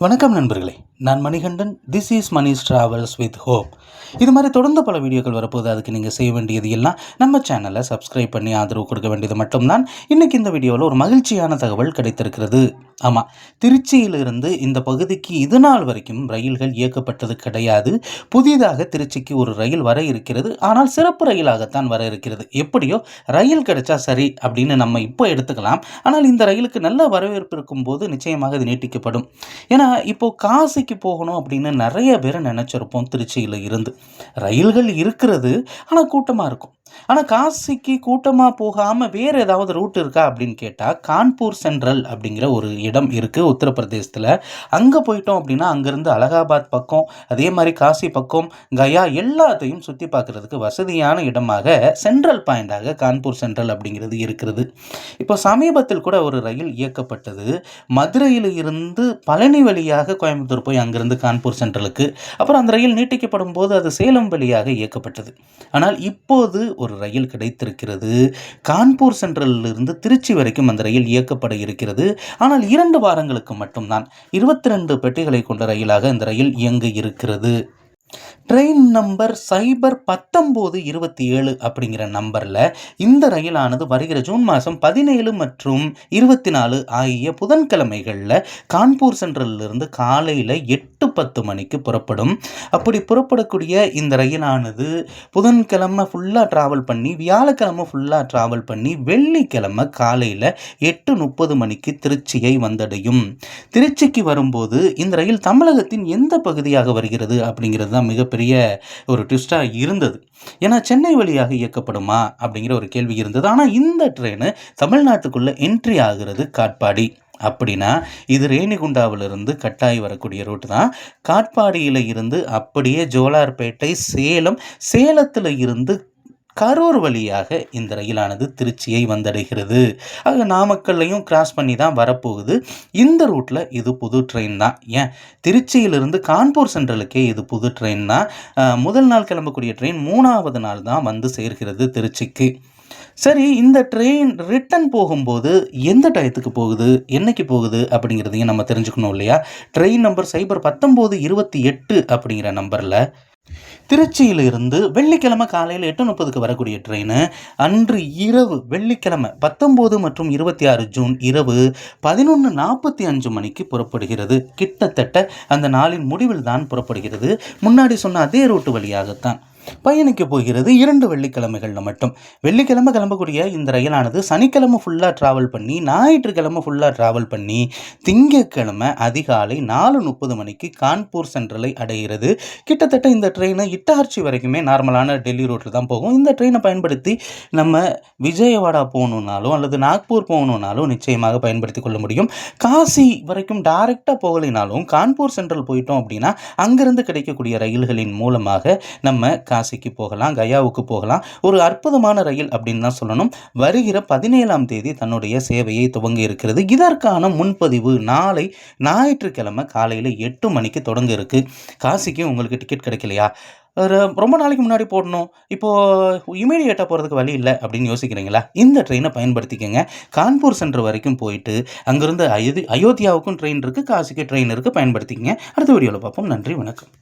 வணக்கம் நண்பர்களே, நான் Manikandan. This is Mani's travels with hope. இது மாதிரி தொடர்ந்து பல வீடியோக்கள் வரப்போது. அதுக்கு நீங்கள் செய்ய வேண்டியது எல்லாம் நம்ம சேனலை சப்ஸ்கிரைப் பண்ணி ஆதரவு கொடுக்க வேண்டியது மட்டும்தான். இன்றைக்கி இந்த வீடியோவில் ஒரு மகிழ்ச்சியான தகவல் கிடைத்திருக்கிறது. ஆமாம், திருச்சியிலிருந்து இந்த பகுதிக்கு இது நாள் வரைக்கும் ரயில்கள் இயக்கப்பட்டது கிடையாது. புதிதாக திருச்சிக்கு ஒரு ரயில் வர இருக்கிறது. ஆனால் சிறப்பு ரயிலாகத்தான் வர இருக்கிறது. எப்படியோ ரயில் கிடைச்சா சரி அப்படின்னு நம்ம இப்போ எடுத்துக்கலாம். ஆனால் இந்த ரயிலுக்கு நல்ல வரவேற்பு இருக்கும்போது நிச்சயமாக இது நீட்டிக்கப்படும். ஏன்னா இப்போ காசிக்கு போகணும் அப்படின்னு நிறைய பேர் நினச்சிருப்போம். திருச்சியில் இருந்து ரயில்கள் இருக்கிறது, ஆனால் கூட்டமாக இருக்கும். ஆனால் காசிக்கு கூட்டமாக போகாமல் வேறு ஏதாவது ரூட் இருக்கா அப்படின்னு கேட்டால், கான்பூர் சென்ட்ரல் அப்படிங்கிற ஒரு இடம் இருக்குது உத்தரப்பிரதேசத்தில். அங்கே போயிட்டோம் அப்படின்னா அங்கேருந்து அலகாபாத் பக்கம், அதே மாதிரி காசி பக்கம், கயா எல்லாத்தையும் சுற்றி பார்க்குறதுக்கு வசதியான இடமாக சென்ட்ரல் பாயிண்டாக கான்பூர் சென்ட்ரல் அப்படிங்கிறது இருக்கிறது. இப்போ சமீபத்தில் கூட ஒரு ரயில் இயக்கப்பட்டது. மதுரையில் இருந்து பழனி வழியாக கோயம்புத்தூர் போய் அங்கிருந்து கான்பூர் சென்ட்ரலுக்கு, அப்புறம் அந்த ரயில் நீட்டிக்கப்படும் போது அது சேலம் வழியாக இயக்கப்பட்டது. ஆனால் இப்போது ஒரு ரயில் கிடைத்திருக்கிறது. கான்பூர் சென்ட்ரலிலிருந்து திருச்சி வரைக்கும் அந்த ரயில் இயக்கப்பட இருக்கிறது. ஆனால் 2 வாரங்களுக்கு மட்டும்தான். 22 பெட்டிகளை கொண்ட ரயிலாக இந்த ரயில் இயங்க இருக்கிறது. ட்ரெயின் நம்பர் சைபர் 1927 அப்படிங்கிற நம்பரில் இந்த ரயிலானது வருகிற ஜூன் மாதம் 17 மற்றும் 24 ஆகிய புதன்கிழமைகளில் கான்பூர் சென்ட்ரலிருந்து காலையில் 8:10 மணிக்கு புறப்படும். அப்படி புறப்படக்கூடிய இந்த ரயிலானது புதன்கிழமை ஃபுல்லாக ட்ராவல் பண்ணி, வியாழக்கிழமை ஃபுல்லாக ட்ராவல் பண்ணி, வெள்ளிக்கிழமை காலையில் 8:30 மணிக்கு திருச்சியை வந்தடையும். திருச்சிக்கு வரும்போது இந்த ரயில் தமிழகத்தின் எந்த பகுதியாக வருகிறது அப்படிங்கிறது தான் மிகப்பெரிய ஒரு ட்விஸ்டாக இருந்தது. ஏன்னா சென்னை வழியாக இயக்கப்படுமா அப்படிங்கிற ஒரு கேள்வி இருந்தது. ஆனால் இந்த ட்ரெயின் தமிழ்நாட்டுக்குள்ளே என்ட்ரி ஆகிறது காட்பாடி. அப்படின்னா இது ரேணிகுண்டாவிலிருந்து கட்டாயி வரக்கூடிய ரூட் தான். காட்பாடியில் இருந்து அப்படியே ஜோலார்பேட்டை, சேலம், சேலத்தில் இருந்து கரூர் வழியாக இந்த ரயிலானது திருச்சியை வந்தடைகிறது. ஆக நாமக்கல்லையும் கிராஸ் பண்ணி தான் வரப்போகுது. இந்த ரூட்டில் இது புது ட்ரெயின் தான். ஏன், திருச்சியிலிருந்து கான்பூர் சென்ட்ரலுக்கே இது புது ட்ரெயின் தான். முதல் நாள் கிளம்பக்கூடிய ட்ரெயின் 3ஆவது நாள் தான் வந்து சேர்கிறது திருச்சிக்கு. சரி, இந்த ட்ரெயின் ரிட்டன் போகும்போது எந்த டயத்துக்கு போகுது, என்னைக்கு போகுது அப்படிங்கிறதையும் நம்ம தெரிஞ்சுக்கணும் இல்லையா? ட்ரெயின் நம்பர் சைபர் 1928 அப்படிங்கிற நம்பரில் திருச்சியிலிருந்து வெள்ளிக்கிழமை காலையில் 8:30க்கு வரக்கூடிய ட்ரெயின் அன்று இரவு வெள்ளிக்கிழமை 19 மற்றும் 26 ஜூன் இரவு 11:45 மணிக்கு புறப்படுகிறது. கிட்டத்தட்ட அந்த நாளின் முடிவில் தான் புறப்படுகிறது. முன்னாடி சொன்ன அதே ரூட்டு வழியாகத்தான் பயணிக்க போகிறது. 2 வெள்ளிக்கிழமைகளில் மட்டும். வெள்ளிக்கிழமை கிளம்பக்கூடிய இந்த ரயிலானது சனிக்கிழமை ஃபுல்லாக ட்ராவல் பண்ணி, ஞாயிற்றுக்கிழமை ஃபுல்லாக ட்ராவல் பண்ணி, திங்கட்கிழமை அதிகாலை 4:30 மணிக்கு கான்பூர் சென்ட்ரலை அடைகிறது. கிட்டத்தட்ட இந்த ட்ரெயினை இட்டார்ச்சி வரைக்குமே நார்மலான டெல்லி ரூட்டில் தான் போகும். இந்த ட்ரெயினை பயன்படுத்தி நம்ம விஜயவாடா போகணுன்னாலும் அல்லது நாக்பூர் போகணுன்னாலும் நிச்சயமாக பயன்படுத்தி கொள்ள முடியும். காசி வரைக்கும் டைரெக்டாக போகலினாலும் கான்பூர் சென்ட்ரல் போயிட்டோம் அப்படின்னா அங்கிருந்து கிடைக்கக்கூடிய ரயில்களின் மூலமாக நம்ம காசிக்கு போகலாம், கயாவுக்கு போகலாம். ஒரு அற்புதமான ரயில் அப்படின்னு தான் சொல்லணும். வருகிற 17ஆம் தேதி தன்னுடைய சேவையை துவங்க இருக்கிறது. இதற்கான முன்பதிவு நாளை ஞாயிற்றுக்கிழமை காலையில் 8 மணிக்கு தொடங்க இருக்கு. காசிக்கு உங்களுக்கு டிக்கெட் கிடைக்கலையா, ரொம்ப நாளைக்கு முன்னாடி போடணும், இப்போது இமீடியேட்டாக போகிறதுக்கு வழி இல்லை அப்படின்னு யோசிக்கிறீங்களா? இந்த ட்ரெயினை பயன்படுத்திக்கங்க. கான்பூர் சென்டர் வரைக்கும் போயிட்டு அங்கேருந்து அயோத்தியாவுக்கும் ட்ரெயின் இருக்குது, காசிக்கு ட்ரெயின் இருக்குது, பயன்படுத்திக்கங்க. அடுத்த வீடியோவில் பார்ப்போம். நன்றி, வணக்கம்.